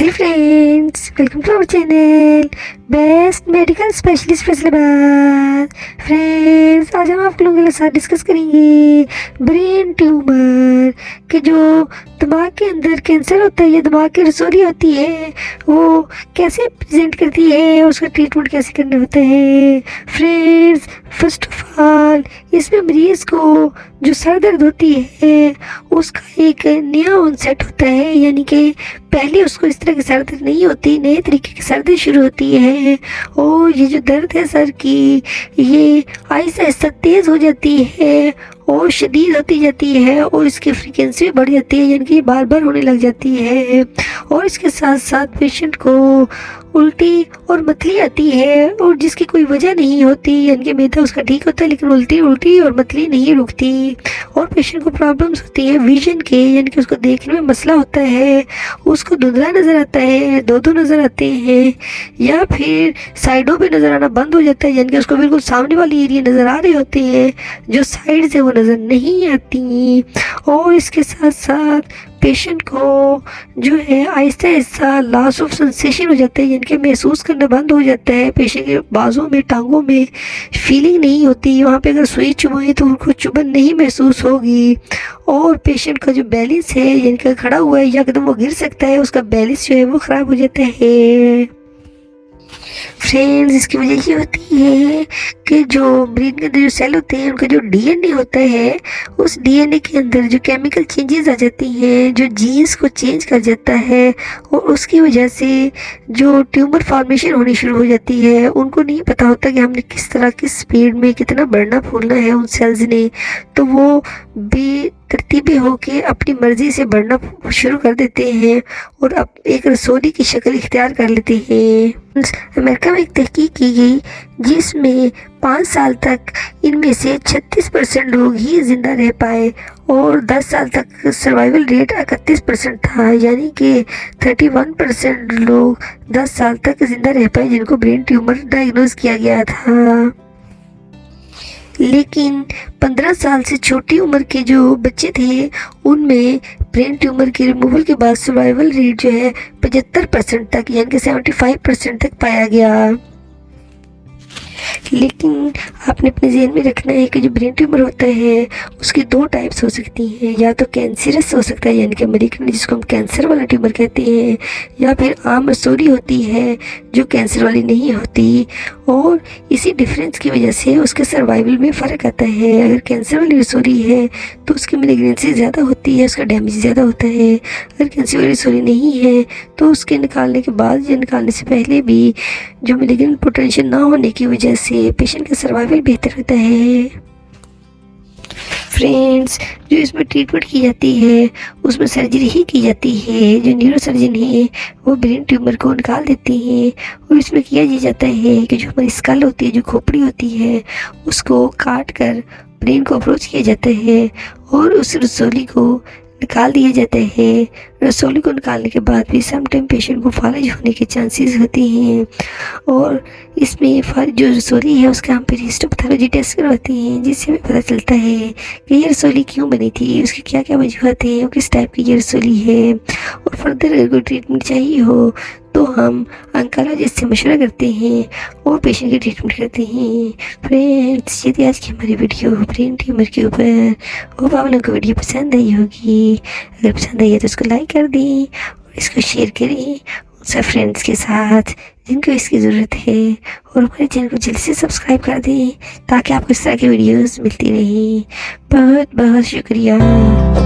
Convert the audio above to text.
Hello friends, welcome to our channel best medical specialist Faisalabad. Friends, आज हम आप लोगों के साथ डिस्कस करेंगे ब्रेन ट्यूमर कि जो दिमाग के अंदर कैंसर होता है या दिमाग की रसौली होती है वो कैसे प्रेजेंट करती है और उसका ट्रीटमेंट कैसे करना होता है। फ्रेंड्स, फर्स्ट ऑफ ऑल इसमें मरीज़ को जो सर दर्द होती है उसका एक नया ऑनसेट होता है, यानी कि पहले उसको इस तरह की सर दर्द नहीं होती, नए तरीके की सर दर्द शुरू होती है और ये जो दर्द है सर की ये आहिस्ता आहिस्ता तेज़ हो जाती है और शदीद होती जाती है और इसकी फ्रीक्वेंसी भी बढ़ जाती है, यानी कि बार बार होने लग जाती है। और इसके साथ साथ पेशेंट को उल्टी और मतली आती है और जिसकी कोई वजह नहीं होती, यानी कि मैदा उसका ठीक होता है लेकिन उल्टी और मतली नहीं रुकती। और पेशेंट को प्रॉब्लम्स होती है विजन के, यानी कि उसको देखने में मसला होता है, उसको धुंधला नज़र आता है, दो नज़र आते हैं या फिर साइडों पे नज़र आना बंद हो जाता है, यानी कि उसको बिल्कुल सामने वाली एरिया नज़र आ रही होती है, जो साइड से वो नज़र नहीं आती। और इसके साथ साथ पेशेंट को जो है Aahista Aahista loss of sensation हो जाता है, यानी कि महसूस करना बंद हो जाता है। पेशेंट के बाजों में टांगों में फीलिंग नहीं होती, वहाँ पे अगर सुई चुभाए तो उनको चुभन नहीं महसूस होगी। और पेशेंट का जो बैलेंस है, यानी कि खड़ा हुआ है यकदम वो गिर सकता है, उसका बैलेंस जो है वो ख़राब हो जाता है। फ्रेंड्स, इसकी वजह ये होती है कि जो ब्रेन के अंदर जो सेल होते हैं उनका जो डीएनए होता है उस डीएनए के अंदर जो केमिकल चेंजेस आ जाती हैं, जो जीन्स को चेंज कर जाता है और उसकी वजह से जो ट्यूमर फॉर्मेशन होनी शुरू हो जाती है। उनको नहीं पता होता कि हमने किस तरह किस स्पीड में कितना बढ़ना फूलना है उन सेल्स ने, तो वो बेतरतीबी होके अपनी मर्जी से बढ़ना शुरू कर देते हैं और अब एक रसौली की शक्ल इख्तियार कर लेते हैं। अमेरिका में एक तहकीक की गई जिसमें 5 साल तक इनमें से 36% लोग ही जिंदा रह पाए और 10 साल तक सर्वाइवल रेट 31% था, यानी कि 31% लोग 10 साल तक जिंदा रह पाए जिनको ब्रेन ट्यूमर डायग्नोज किया गया था। लेकिन 15 साल से छोटी उम्र के जो बच्चे थे उनमें ब्रेन ट्यूमर के रिमूवल के बाद सर्वाइवल रेट जो है 75% तक, यानी कि 75% तक पाया गया। लेकिन आपने अपने ज़हन में रखना है कि जो ब्रेन ट्यूमर होता है उसकी 2 टाइप्स हो सकती हैं, या तो कैंसरस हो सकता है यानी कि मलिग्नेंट जिसको हम कैंसर वाला ट्यूमर कहते हैं, या फिर आम रसौली होती है जो कैंसर वाली नहीं होती। और इसी डिफरेंस की वजह से उसके सर्वाइवल में फ़र्क आता है। अगर कैंसर वाली रसौली है तो उसकी मलिग्नेंसी ज़्यादा होती है, उसका डैमेज ज़्यादा होता है। अगर कैंसर वाली रसौली नहीं है तो उसके निकालने के बाद या निकालने से पहले भी जो मलिग्नेंट पोटेंशियल ना होने की वजह से पेशेंट का सर्वाइवल बेहतर होता है। फ्रेंड्स, जो इसमें ट्रीटमेंट की जाती है उसमें सर्जरी ही की जाती है। जो न्यूरो सर्जन है वो ब्रेन ट्यूमर को निकाल देते हैं और इसमें किया ये जाता है कि जो हमारी स्कल होती है, जो खोपड़ी होती है, उसको काट कर ब्रेन को अप्रोच किया जाता है और उस रसौली को निकाल दिया जाता है। रसौली को निकालने के बाद भी समटाइम पेशेंट को फालिज होने के चांसेस होते हैं और इसमें जो रसौली है उसका हम फिर हिस्टोपैथोलॉजी टेस्ट करवाते हैं, जिससे हमें पता चलता है कि ये रसौली क्यों बनी थी, उसकी क्या क्या वजूहत हैं और किस टाइप की ये रसौली है। और फर्दर अगर कोई ट्रीटमेंट चाहिए हो तो हम ऑन्कोलॉजिस्ट से मशवरा करते हैं और पेशेंट की ट्रीटमेंट करते हैं। फ्रेंड्स, यदि आज की हमारी वीडियो ब्रेन ट्यूमर के ऊपर होप आप लोगों को वीडियो पसंद आई होगी। अगर पसंद आई है तो उसको लाइक कर दें और इसको शेयर करें उन सब फ्रेंड्स के साथ जिनको इसकी ज़रूरत है, और हमारे चैनल को जल्दी से सब्सक्राइब कर दें ताकि आपको इस तरह की वीडियोस मिलती रहें। बहुत बहुत शुक्रिया।